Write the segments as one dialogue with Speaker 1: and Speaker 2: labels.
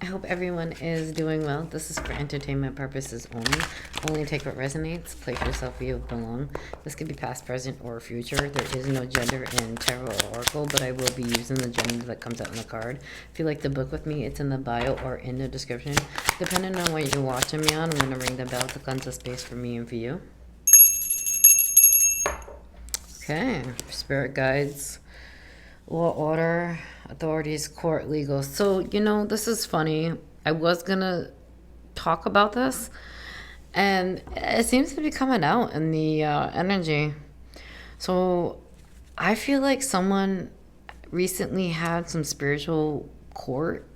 Speaker 1: I hope everyone is doing well. This is for entertainment purposes only. Only take what resonates. Place yourself where you belong. This could be past, present, or future. There is no gender in tarot or oracle, but I will be using the gender that comes out in the card. If you like the book with me, it's in the bio or in the description. Depending on what you're watching me on, I'm going to ring the bell to cleanse the space for me and for you. Okay, spirit guides, law, order, authorities, court, legal. So, this is funny. I was gonna talk about this, and it seems to be coming out in the energy. So, I feel like someone recently had some spiritual court.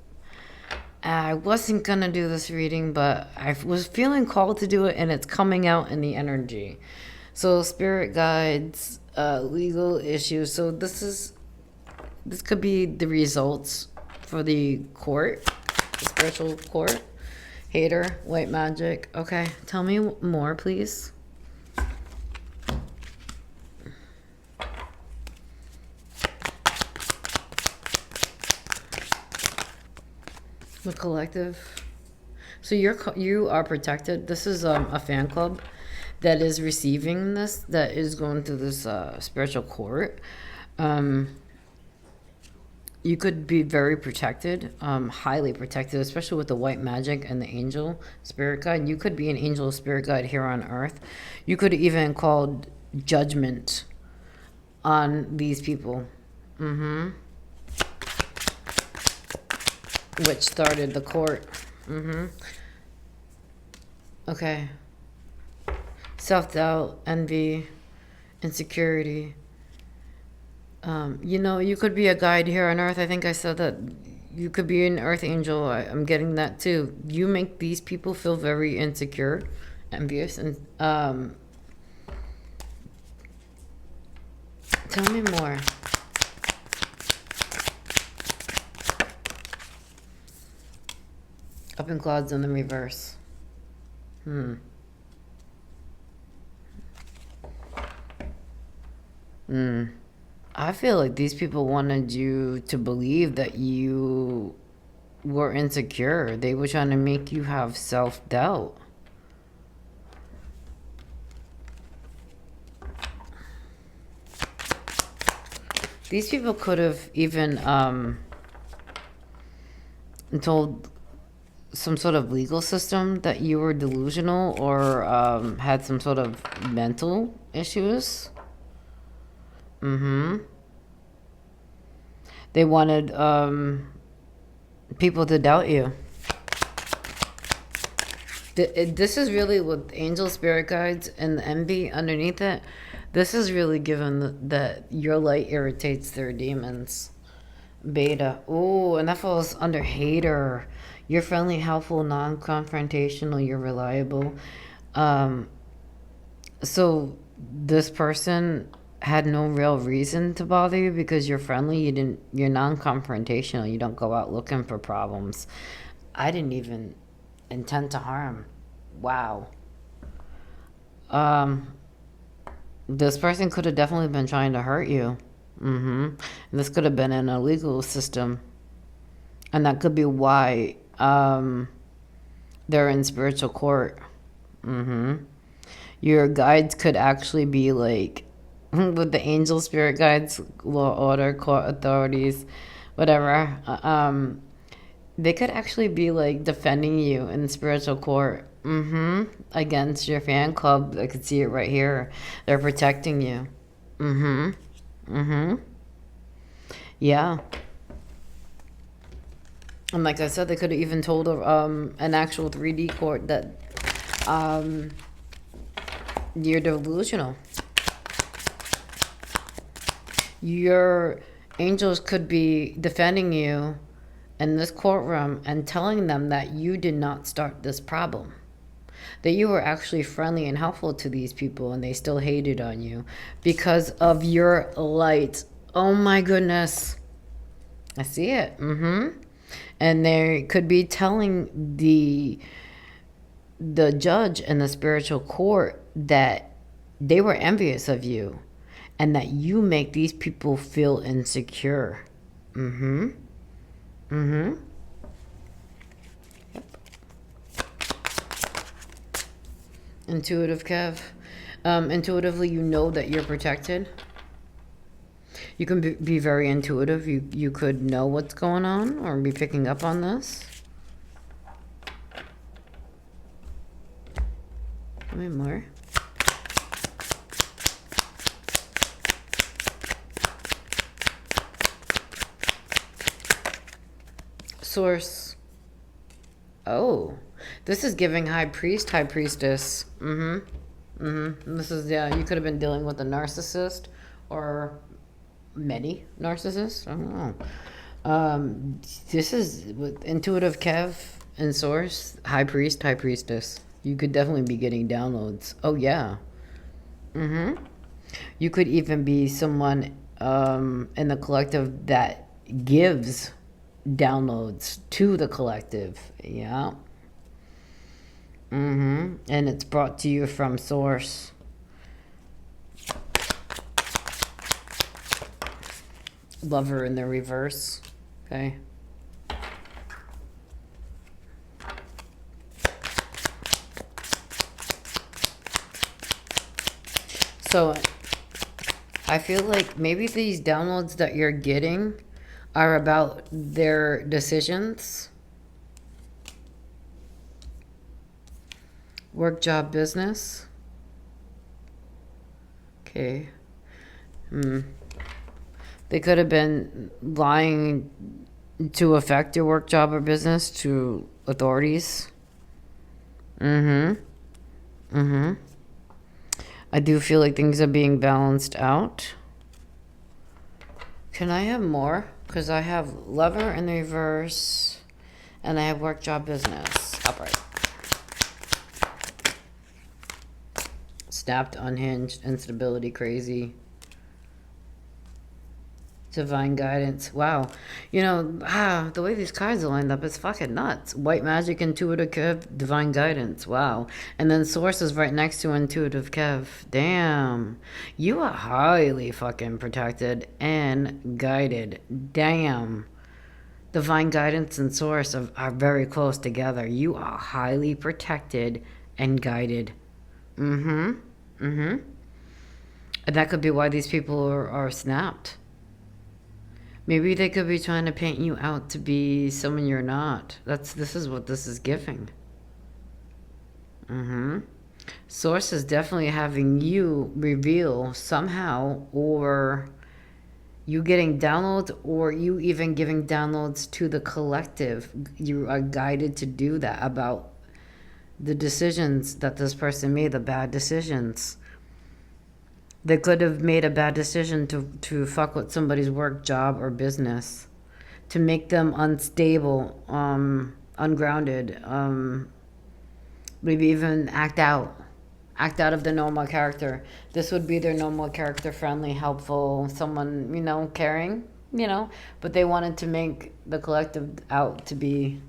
Speaker 1: I wasn't gonna do this reading, but I was feeling called to do it, and it's coming out in the energy. So, spirit guides, legal issues. So, this could be the results for the court, the spiritual court. Hater, white magic. Okay, tell me more, please. The collective. So you are protected. This is a fan club that is receiving this, that is going through this spiritual court. You could be very protected, highly protected, especially with the white magic and the angel spirit guide. You could be an angel spirit guide here on earth. You could even call judgment on these people. Which started the court. Okay. Self-doubt, envy, insecurity. You could be a guide here on earth. I think I said that you could be an earth angel. I'm getting that too. You make these people feel very insecure, envious, and tell me more. Up in clouds in the reverse. I feel like these people wanted you to believe that you were insecure. They were trying to make you have self-doubt. These people could have even told some sort of legal system that you were delusional or had some sort of mental issues. They wanted people to doubt you. This is really with angel spirit guides and the envy underneath it. This is really given that your light irritates their demons. Beta. Oh, and that falls under hater. You're friendly, helpful, non-confrontational, you're reliable. So this person had no real reason to bother you because you're friendly, you're non-confrontational, you don't go out looking for problems. I didn't even intend to harm. Wow. This person could have definitely been trying to hurt you. This could have been in a legal system, and that could be why they're in spiritual court. Your guides could actually be like with the angel spirit guides, law, order, court, authorities, whatever. They could actually be like defending you in spiritual court. Against your fan club. I could see it right here. They're protecting you. Yeah. And like I said, they could have even told an actual 3D court that you're delusional. Your angels could be defending you in this courtroom and telling them that you did not start this problem. That you were actually friendly and helpful to these people and they still hated on you because of your light. Oh my goodness. I see it. And they could be telling the judge in the spiritual court that they were envious of you and that you make these people feel insecure. Intuitive Kev. Intuitively, you know that you're protected. You can be very intuitive. You could know what's going on or be picking up on this. Give me more. Source. Oh, this is giving high priest, high priestess. This is, yeah, you could have been dealing with a narcissist or many narcissists. I don't know. This is with intuitive Kev and source, high priest, high priestess. You could definitely be getting downloads. Oh yeah. You could even be someone in the collective that gives downloads to the collective. Yeah. And it's brought to you from source. Lover in the reverse. Okay. So I feel like maybe these downloads that you're getting are about their decisions. Work, job, business. Okay. They could have been lying to affect your work, job, or business to authorities. I do feel like things are being balanced out. Can I have more? Because I have lover in the reverse, and I have work, job, business. Upright. Snapped, unhinged, instability, crazy. Divine guidance. Wow. You know, the way these cards are lined up is fucking nuts. White magic, intuitive Kev, divine guidance. Wow. And then source is right next to intuitive Kev. Damn. You are highly fucking protected and guided. Damn. Divine guidance and source are very close together. You are highly protected and guided. And that could be why these people are snapped. Maybe they could be trying to paint you out to be someone you're not. This is what this is giving. Source is definitely having you reveal somehow, or you getting downloads, or you even giving downloads to the collective. You are guided to do that about the decisions that this person made, the bad decisions. They could have made a bad decision to fuck with somebody's work, job, or business, to make them unstable, ungrounded, maybe even act out of the normal character. This would be their normal character, friendly, helpful, someone, caring, but they wanted to make the collective out to be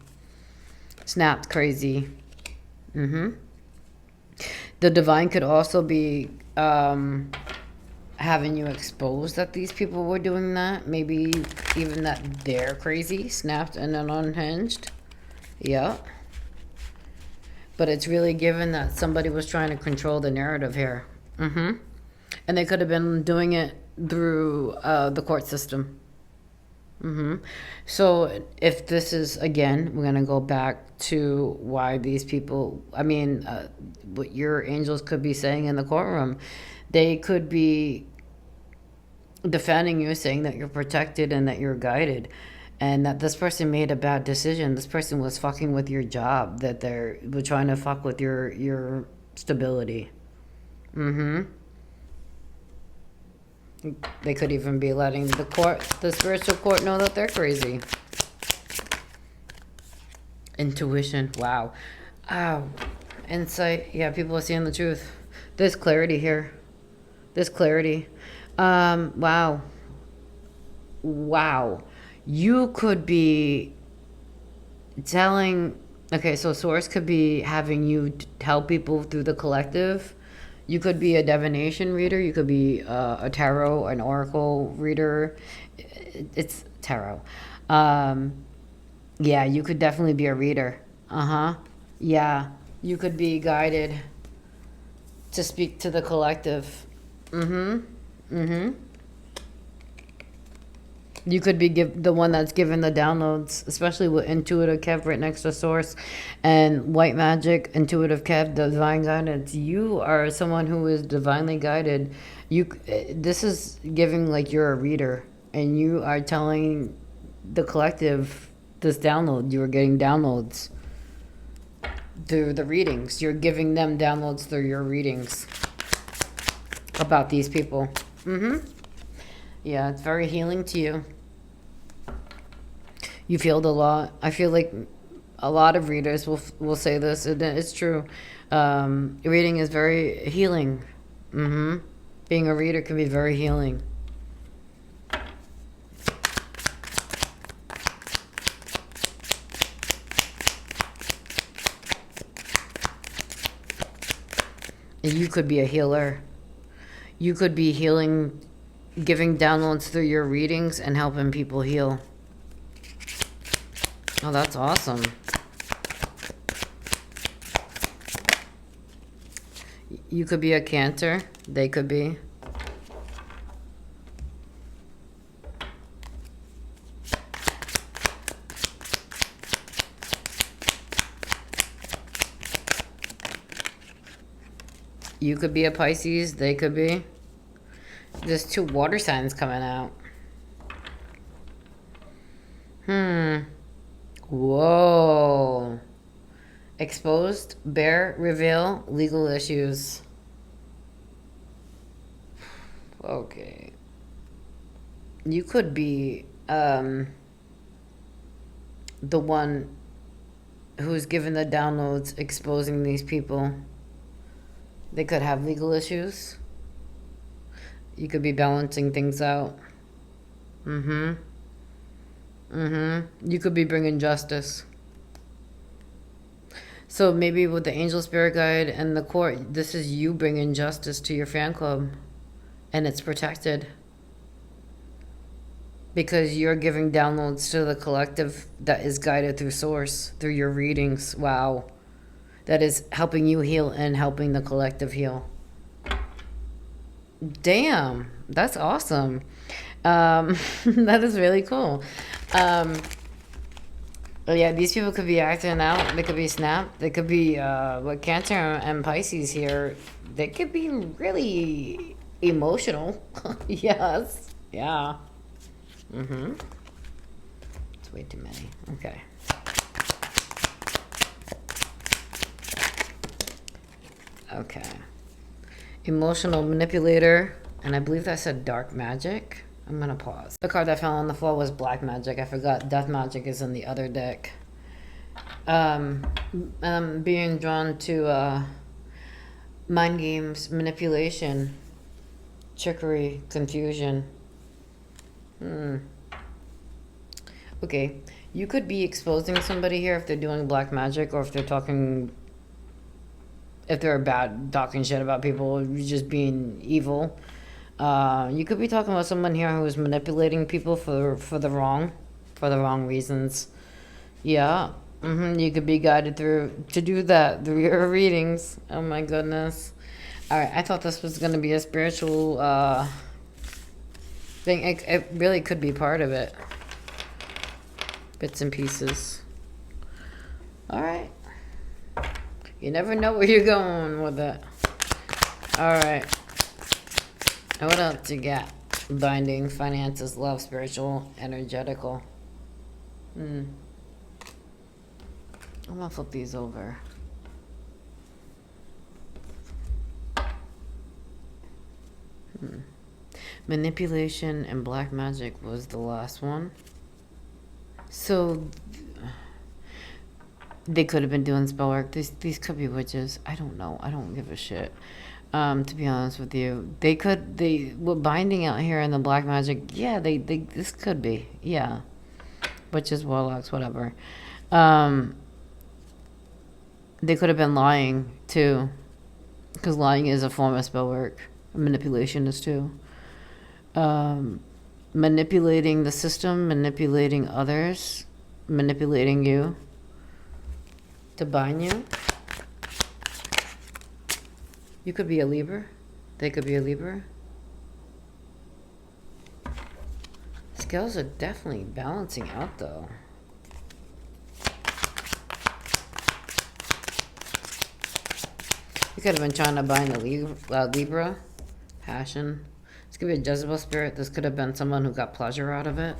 Speaker 1: snapped, crazy. The divine could also be having you exposed that these people were doing that. Maybe even that they're crazy, snapped, and then unhinged. Yeah. But it's really given that somebody was trying to control the narrative here. And they could have been doing it through the court system. So if this is, again, we're going to go back to why these people, what your angels could be saying in the courtroom. They could be defending you, saying that you're protected and that you're guided, and that this person made a bad decision. This person was fucking with your job, that they were trying to fuck with your stability. They could even be letting the spiritual court, know that they're crazy. Intuition. Wow. Ow. Insight. Yeah, people are seeing the truth. There's clarity here. There's clarity. Wow. You could be telling... Okay, so source could be having you tell people through the collective. You could be a divination reader. You could be a tarot, an oracle reader. It's tarot. Yeah, you could definitely be a reader. Yeah, you could be guided. to speak to the collective. Mm-hmm. Mm-hmm. You could be the one that's given the downloads, especially with Intuitive Kev right next to Source and White Magic, Intuitive Kev, the Divine Guidance. You are someone who is divinely guided. This is giving like you're a reader and you are telling the collective this download. You are getting downloads through the readings. You're giving them downloads through your readings about these people. Mm-hmm. Yeah, it's very healing to you. You've healed a lot. I feel like a lot of readers will say this, and it's true. Reading is very healing. Mm-hmm. Being a reader can be very healing. And you could be a healer. You could be healing, giving downloads through your readings and helping people heal. Oh, that's awesome. You could be a Cancer. They could be. You could be a Pisces. They could be. There's 2 water signs coming out. Whoa. Exposed, bear, reveal, legal issues. Okay. You could be the one who's given the downloads exposing these people. They could have legal issues. You could be balancing things out. Mm-hmm. Mm-hmm. You could be bringing justice. So maybe with the angel spirit guide and the court, this is you bringing justice to your fan club. And it's protected. Because you're giving downloads to the collective that is guided through source, through your readings. Wow. That is helping you heal and helping the collective heal. Damn. That's awesome. That is really cool. Yeah, these people could be acting out. They could be snapped. They could be, with Cancer and Pisces here, they could be really emotional. Yes. Yeah. Mm-hmm. It's way too many. Okay. Okay. Emotional manipulator. And I believe that said dark magic. I'm gonna pause. The card that fell on the floor was black magic. I forgot death magic is in the other deck. I'm being drawn to mind games, manipulation, trickery, confusion. Okay, you could be exposing somebody here if they're doing black magic, or if they're talking, if they're bad, talking shit about people, just being evil. You could be talking about someone here who's manipulating people for the wrong reasons. Yeah. You could be guided through to do that through your readings. Oh my goodness. All right, I thought this was going to be a spiritual thing. It really could be part of it. Bits and pieces. All right. You never know where you're going with it. All right. What else you got? Binding, finances, love, spiritual, energetical. I'm gonna flip these over. Manipulation and black magic was the last one. So they could have been doing spell work. These could be witches. I don't know. I don't give a shit. To be honest with you, they were binding out here in the black magic. Yeah, this could be. Yeah. Witches, warlocks, whatever. They could have been lying too. Because lying is a form of spell work. Manipulation is too. Manipulating the system, manipulating others, manipulating you to bind you. You could be a Libra. They could be a Libra. Scales are definitely balancing out, though. You could have been trying to bind the Libra. Passion. This could be a Jezebel spirit. This could have been someone who got pleasure out of it.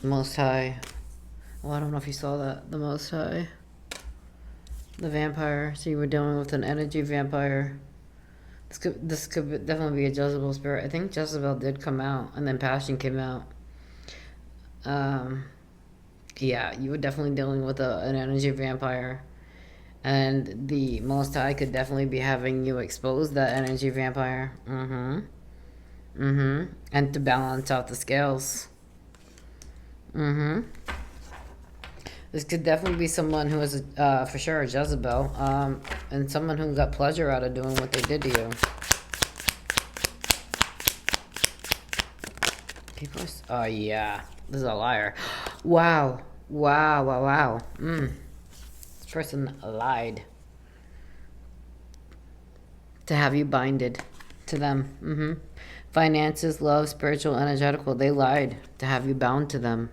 Speaker 1: Most High. Oh, I don't know if you saw that. The Most High. The vampire. So you were dealing with an energy vampire. This could definitely be a Jezebel spirit. I think Jezebel did come out, and then Passion came out. Yeah, you were definitely dealing with an energy vampire. And the Most High could definitely be having you expose that energy vampire. And to balance out the scales. This could definitely be someone who is, for sure, a Jezebel. And someone who got pleasure out of doing what they did to you. People are... Oh, yeah. This is a liar. Wow. This person lied. To have you binded to them. Finances, love, spiritual, energetical. They lied to have you bound to them.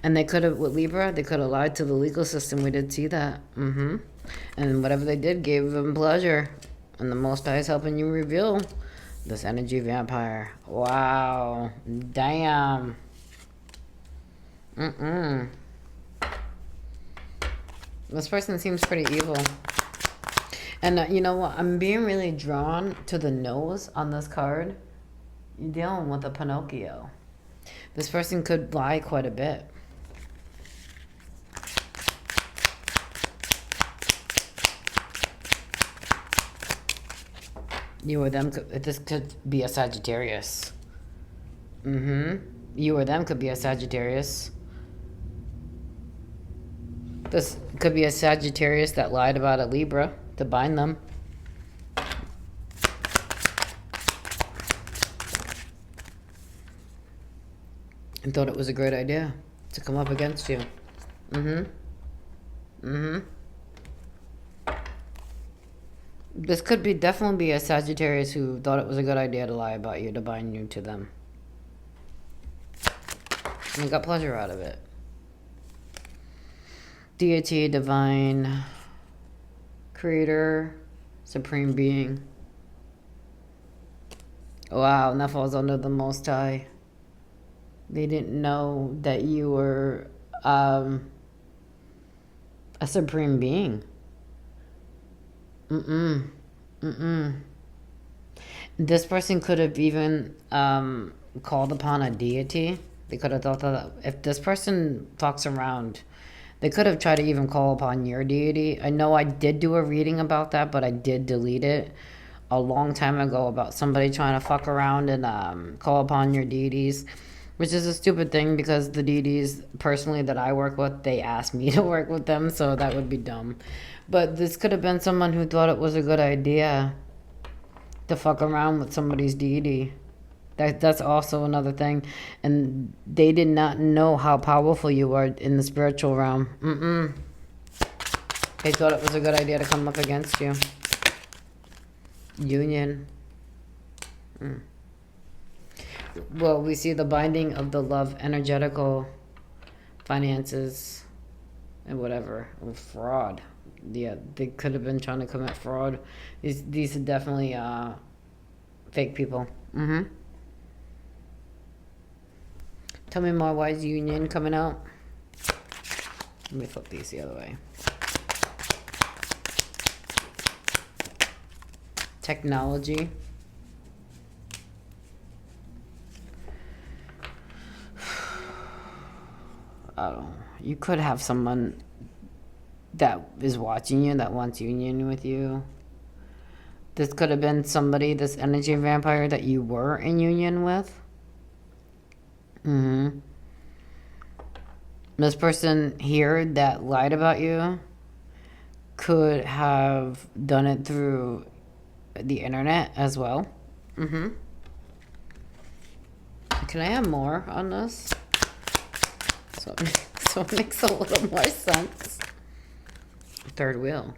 Speaker 1: And they could have, with Libra, they could have lied to the legal system. We did see that. And whatever they did gave them pleasure. And the Most High is helping you reveal this energy vampire. Wow. Damn. This person seems pretty evil. And you know what? I'm being really drawn to the nose on this card. You're dealing with a Pinocchio. This person could lie quite a bit. You or them could... This could be a Sagittarius. You or them could be a Sagittarius. This could be a Sagittarius that lied about a Libra to bind them. And thought it was a great idea to come up against you. This could be definitely be a Sagittarius who thought it was a good idea to lie about you, to bind you to them. And got pleasure out of it. Deity, divine, creator, supreme being. Wow, and that falls under the Most High. They didn't know that you were a supreme being. This person could have even called upon a deity. They could have thought that if this person fucks around, they could have tried to even call upon your deity. I know I did do a reading about that, but I did delete it a long time ago about somebody trying to fuck around and call upon your deities, which is a stupid thing because the deities, personally, that I work with, they asked me to work with them, so that would be dumb. But this could have been someone who thought it was a good idea to fuck around with somebody's deity. That's also another thing. And they did not know how powerful you are in the spiritual realm. They thought it was a good idea to come up against you. Union. Well, we see the binding of the love, energetical, finances, and whatever. Fraud. Yeah, they could have been trying to commit fraud. These are definitely fake people. Tell me more. Why is Union coming out? Let me flip these the other way. Technology. You could have someone that is watching you that wants union with you. This could have been somebody, this energy vampire that you were in union with. This person here that lied about you could have done it through the internet as well. Can I have more on this? So it makes a little more sense. Third wheel.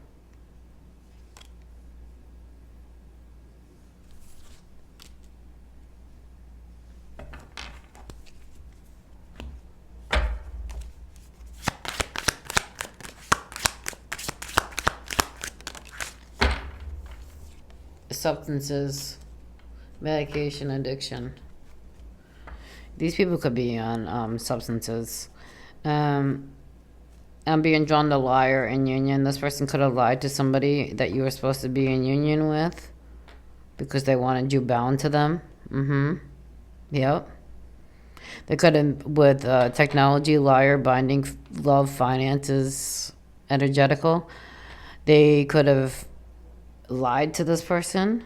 Speaker 1: Substances, medication addiction. These people could be on substances. I'm being drawn to liar in union. This person could have lied to somebody that you were supposed to be in union with because they wanted you bound to them. Yep. They could have, with technology, liar, binding, love, finances, energetical. They could have lied to this person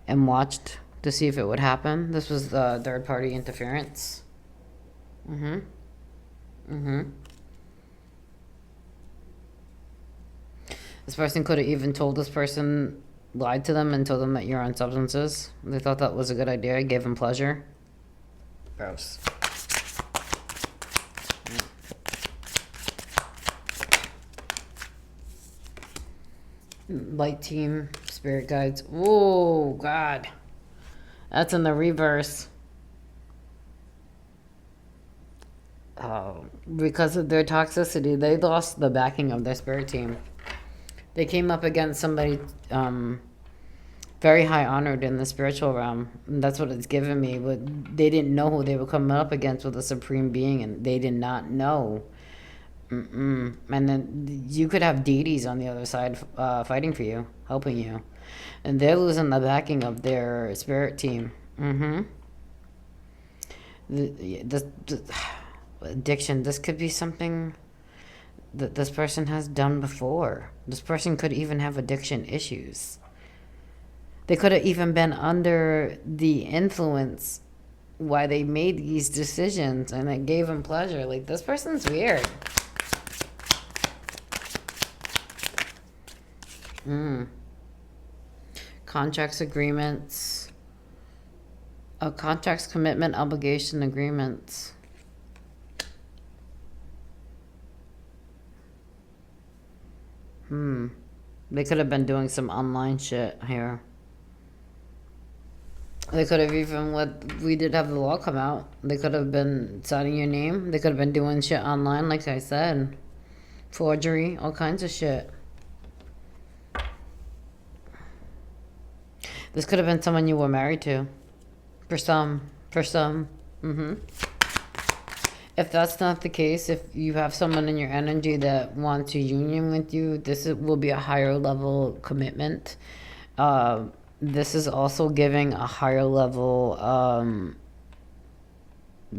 Speaker 1: and watched to see if it would happen. This was the third party interference. This person could have even told this person, lied to them and told them that you're on substances. They thought that was a good idea, gave them pleasure. Gross. Light team, spirit guides. Oh, God. That's in the reverse. Because of their toxicity, they lost the backing of their spirit team. They came up against somebody very high honored in the spiritual realm. And that's what it's given me. But they didn't know who they were coming up against with a supreme being, and they did not know. And then you could have deities on the other side fighting for you, helping you. And they're losing the backing of their spirit team. This addiction, this could be something that this person has done before. This person could even have addiction issues. They could have even been under the influence why they made these decisions, and it gave them pleasure. Like, this person's weird. Contracts, agreements. Contracts, commitment, obligation, agreements. They could have been doing some online shit here. They could have even, we did have the law come out. They could have been signing your name. They could have been doing shit online, like I said. Forgery, all kinds of shit. This could have been someone you were married to. For some. If that's not the case, if you have someone in your energy that wants to union with you, will be a higher level commitment. This is also giving a higher level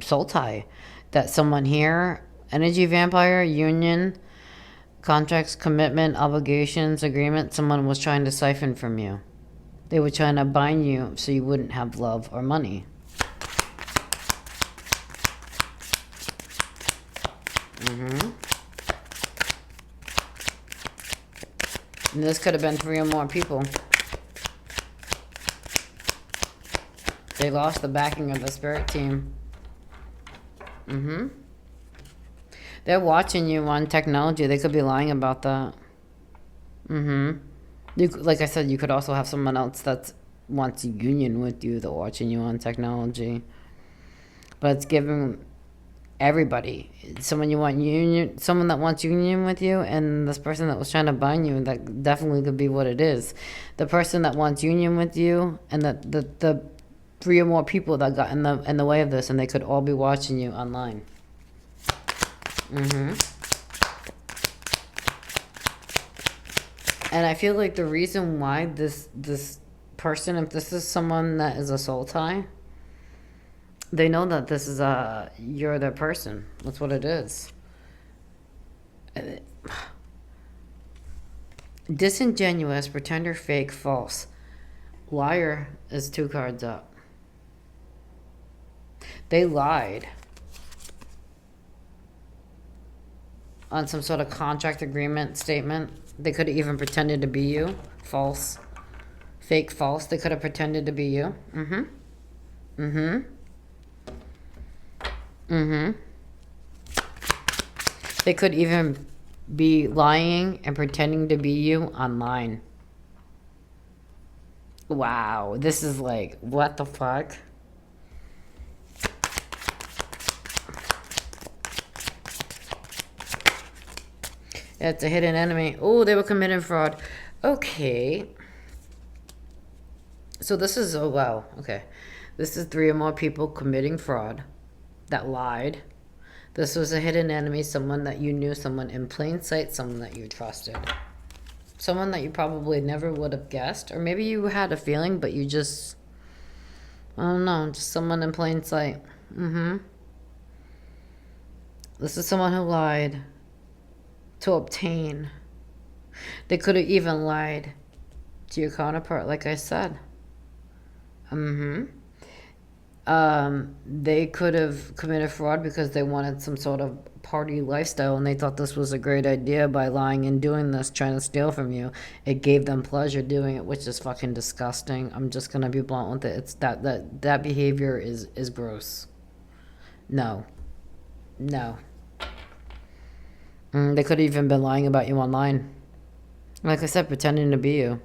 Speaker 1: soul tie. That someone here, energy vampire, union, contracts, commitment, obligations, agreement, someone was trying to siphon from you. They were trying to bind you so you wouldn't have love or money. And this could have been 3 or more people. They lost the backing of the spirit team. They're watching you on technology. They could be lying about that. Like I said, you could also have someone else that wants a union with you that watching you on technology. But it's giving everybody, someone you want union, someone that wants union with you, and this person that was trying to bind you, that definitely could be what it is. The person that wants union with you, and the 3 or more people that got in the way of this, and they could all be watching you online. And I feel like the reason why this person, if this is someone that is a soul tie, they know that this is you're their person. That's what it is. Disingenuous, pretender, fake, false. Liar is 2 cards up. They lied on some sort of contract agreement statement. They could have even pretended to be you. False. Fake, false. They could have pretended to be you. They could even be lying and pretending to be you online. Wow, this is like, what the fuck? It's a hidden enemy. Oh, they were committing fraud. Okay. So this is, oh wow, okay. This is 3 or more people committing fraud that lied. This was a hidden enemy, someone that you knew, someone in plain sight, someone that you trusted. Someone that you probably never would have guessed. Or maybe you had a feeling, but you just, I don't know, just someone in plain sight. This is someone who lied to obtain. They could have even lied to your counterpart, like I said. They could have committed fraud because they wanted some sort of party lifestyle and they thought this was a great idea by lying and doing this, trying to steal from you. It gave them pleasure doing it, which is fucking disgusting. I'm just gonna be blunt with it. It's that behavior is gross. No. They could have even been lying about you online. Like I said, pretending to be you.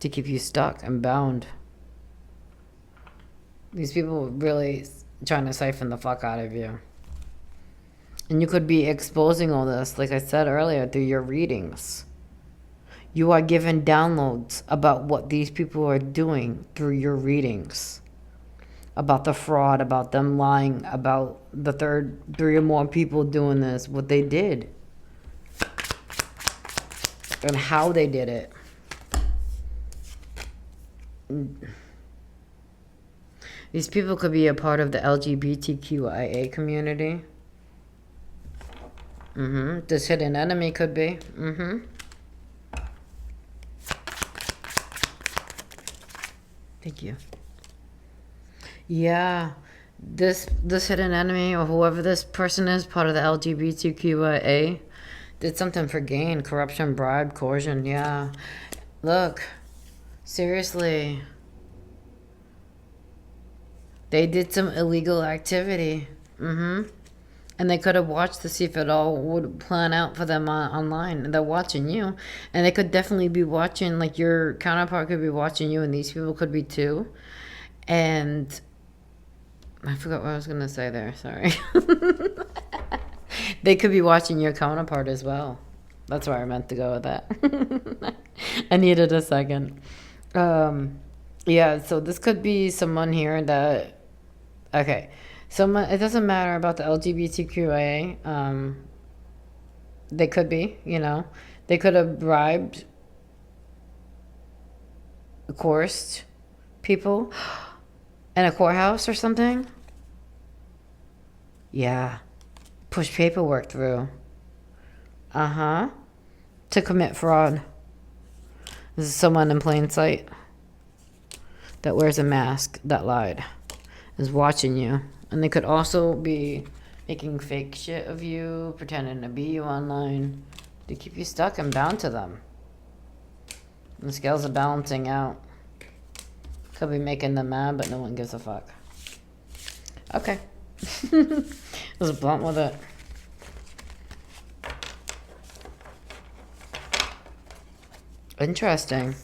Speaker 1: To keep you stuck and bound. These people are really trying to siphon the fuck out of you. And you could be exposing all this, like I said earlier, through your readings. You are given downloads about what these people are doing through your readings. About the fraud, about them lying, about the 3 or more people doing this, what they did. And how they did it. These people could be a part of the LGBTQIA community. This hidden enemy could be. Thank you. Yeah. This hidden enemy or whoever this person is, part of the LGBTQIA, did something for gain, corruption, bribe, coercion. Yeah. Look. Seriously. They did some illegal activity. And they could have watched to see if it all would plan out for them online. And they're watching you. And they could definitely be watching, like your counterpart could be watching you, and these people could be too. And I forgot what I was going to say there. Sorry. They could be watching your counterpart as well. That's where I meant to go with that. I needed a second. Yeah, so this could be someone here that... Okay. Someone, it doesn't matter about the LGBTQIA. They could be, They could have bribed, coerced people in a courthouse or something. Yeah. Push paperwork through. To commit fraud. This is someone in plain sight that wears a mask that lied. Is watching you. And they could also be making fake shit of you, pretending to be you online, to keep you stuck and bound to them. And the scales are balancing out. Could be making them mad, but no one gives a fuck. Okay. Was blunt with it. Interesting.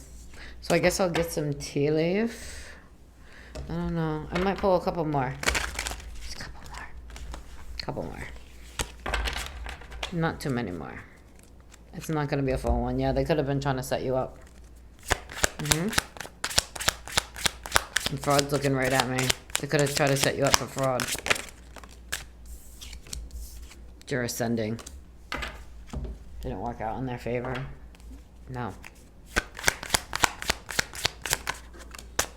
Speaker 1: So I guess I'll get some tea leaf. I don't know. I might pull a couple more. Couple more. Not too many more. It's not going to be a full one. Yeah, they could have been trying to set you up. And fraud's looking right at me. They could have tried to set you up for fraud. You're ascending. Didn't work out in their favor. No.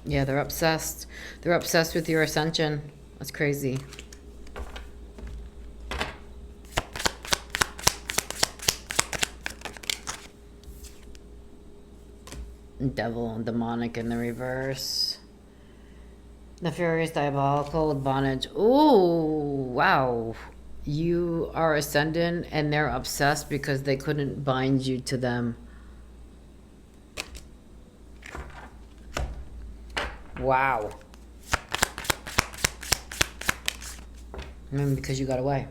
Speaker 1: Yeah, they're obsessed. They're obsessed with your ascension. That's crazy. Devil and demonic in the reverse. Nefarious, diabolical, bondage. Ooh, wow. You are ascendant and they're obsessed because they couldn't bind you to them. Wow. I mean, because you got away.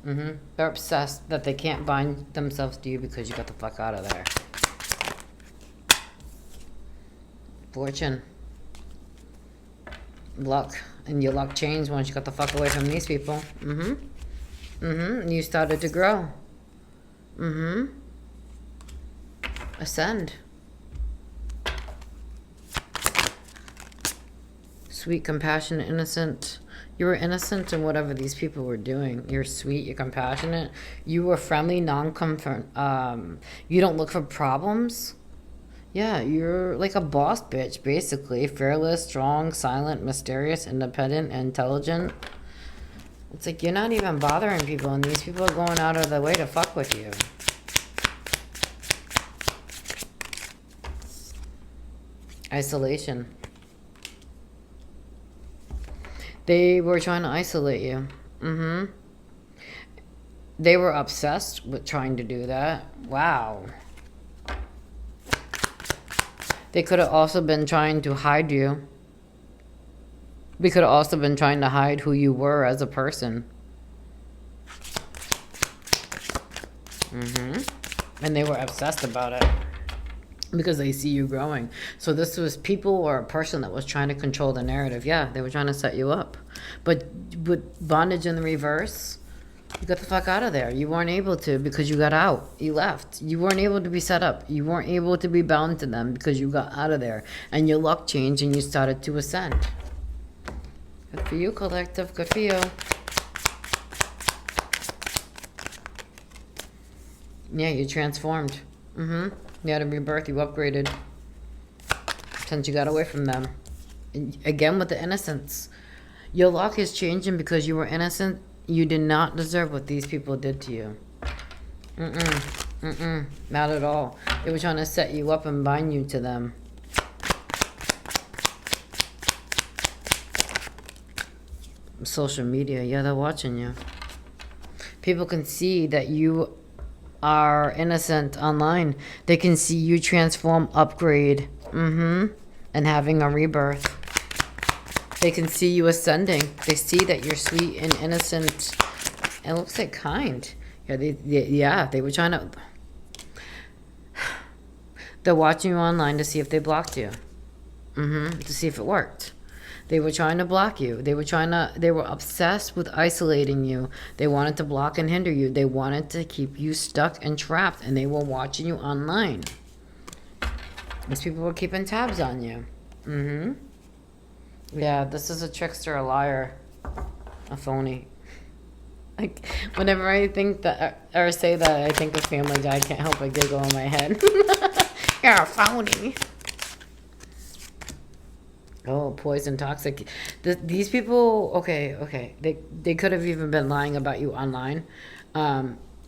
Speaker 1: They're obsessed that they can't bind themselves to you because you got the fuck out of there. Fortune. Luck. And your luck changed once you got the fuck away from these people. And you started to grow. Ascend. Sweet, compassionate, innocent. You were innocent in whatever these people were doing. You're sweet, you're compassionate. You were friendly, you don't look for problems. Yeah, you're like a boss bitch, basically. Fearless, strong, silent, mysterious, independent, intelligent. It's like you're not even bothering people, and these people are going out of their way to fuck with you. Isolation. They were trying to isolate you. They were obsessed with trying to do that. Wow. They could have also been trying to hide you. We could have also been trying to hide who you were as a person. And they were obsessed about it because they see you growing. So this was people or a person that was trying to control the narrative. Yeah, they were trying to set you up. But with bondage in the reverse, you got the fuck out of there. You weren't able to because you got out. You left. You weren't able to be set up. You weren't able to be bound to them because you got out of there. And your luck changed and you started to ascend. Good for you, collective. Good for you. Yeah, you transformed. You had a rebirth. You upgraded. Since you got away from them. And again, with the innocence. Your luck is changing because you were innocent. You did not deserve what these people did to you. Not at all. They were trying to set you up and bind you to them. Social media, yeah, they're watching you. People can see that you are innocent online. They can see you transform, upgrade, and having a rebirth. They can see you ascending. They see that you're sweet and innocent. It looks like kind. Yeah, they were trying to. They're watching you online to see if they blocked you. To see if it worked. They were trying to block you. They were obsessed with isolating you. They wanted to block and hinder you. They wanted to keep you stuck and trapped, and they were watching you online. These people were keeping tabs on you. Yeah, this is a trickster, a liar, a phony. Like, whenever I think that, or say that, I think of Family Guy. I can't help but giggle in my head. You're a phony. Oh, poison, toxic. These people, okay. They could have even been lying about you online.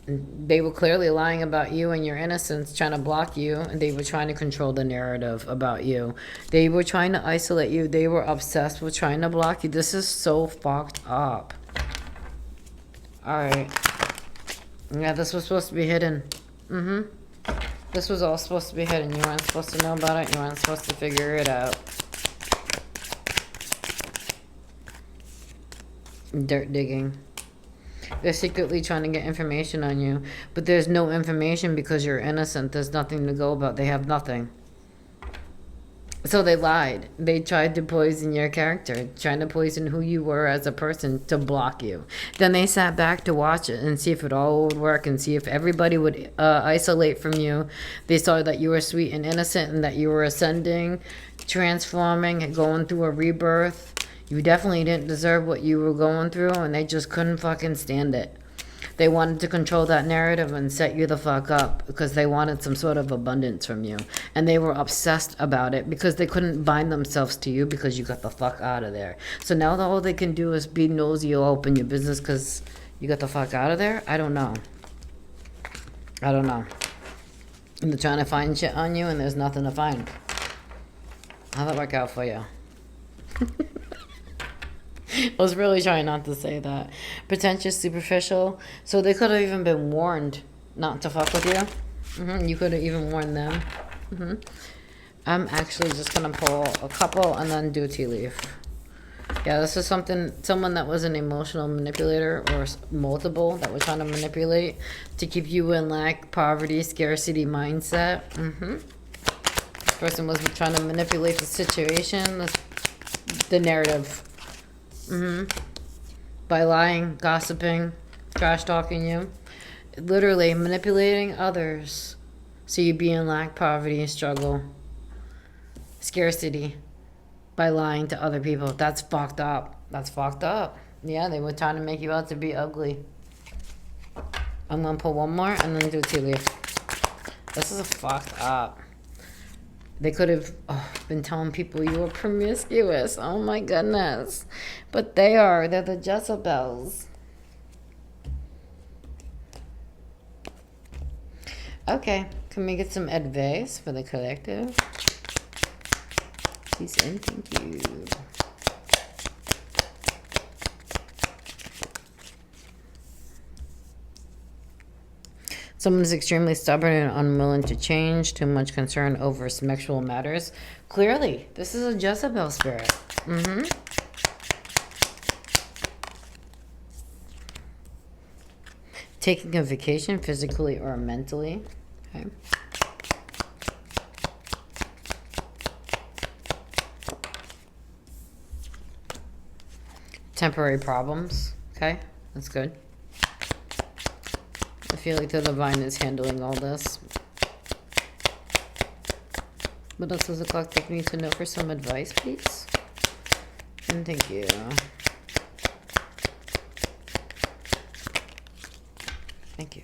Speaker 1: They were clearly lying about you and your innocence, trying to block you, and they were trying to control the narrative about you. They were trying to isolate you. They were obsessed with trying to block you. This is so fucked up. Alright. Yeah, this was supposed to be hidden. This was all supposed to be hidden. You weren't supposed to know about it. You weren't supposed to figure it out. Dirt digging. They're secretly trying to get information on you, but there's no information because you're innocent. There's nothing to go about. They have nothing. So they lied. They tried to poison your character, trying to poison who you were as a person to block you. Then they sat back to watch it and see if it all would work and see if everybody would isolate from you. They saw that you were sweet and innocent and that you were ascending, transforming, going through a rebirth. You definitely didn't deserve what you were going through, and they just couldn't fucking stand it. They wanted to control that narrative and set you the fuck up because they wanted some sort of abundance from you. And they were obsessed about it because they couldn't bind themselves to you because you got the fuck out of there. So now all they can do is be nosy or open your business because you got the fuck out of there? I don't know. And they're trying to find shit on you and there's nothing to find. How'd that work out for you? I was really trying not to say that. Pretentious, superficial. So they could have even been warned not to fuck with you. You could have even warned them. I'm actually just going to pull a couple and then do tea leaf. Yeah, this is someone that was an emotional manipulator or multiple that was trying to manipulate to keep you in lack, poverty, scarcity mindset. This person was trying to manipulate the situation, the narrative, by lying, gossiping, trash talking you, literally manipulating others so you be in lack, poverty, struggle, scarcity by lying to other people. That's fucked up. That's fucked up. Yeah, they were trying to make you out to be ugly. I'm gonna pull one more and then do a tea leaf. This is fucked up. They could have been telling people you were promiscuous. Oh my goodness. But they're the Jezebels. Okay, can we get some advice for the collective? Please and thank you. Someone is extremely stubborn and unwilling to change, too much concern over sexual matters. Clearly, this is a Jezebel spirit. Taking a vacation physically or mentally. Okay. Temporary problems. Okay, that's good. I feel like the divine is handling all this. What else does the collective need to know for some advice, please? And thank you. Thank you.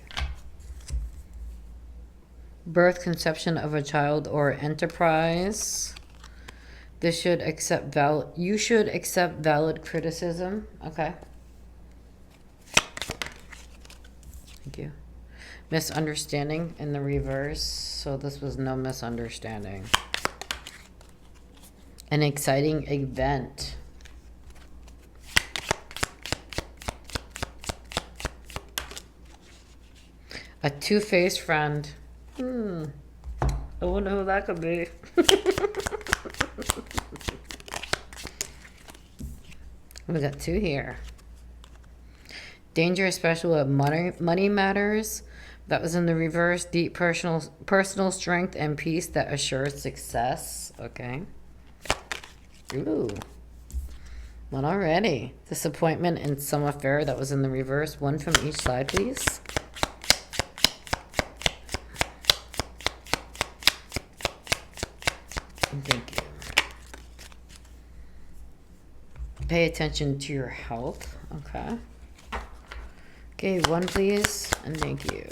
Speaker 1: Birth, conception of a child or enterprise. This should accept you should accept valid criticism. Okay. Thank you. Misunderstanding in the reverse. So this was no misunderstanding. An exciting event. A two-faced friend. I wonder who that could be. We got two here. Danger, especially with money matters. That was in the reverse. Deep personal strength and peace that assures success. Okay. Ooh. One already. Disappointment in some affair. That was in the reverse. One from each side, please. Thank you. Pay attention to your health. Okay. Okay, one please, and thank you.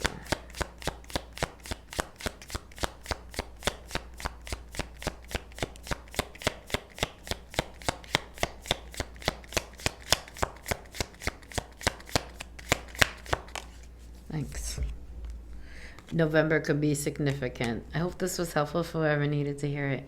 Speaker 1: Thanks. November could be significant. I hope this was helpful for whoever needed to hear it.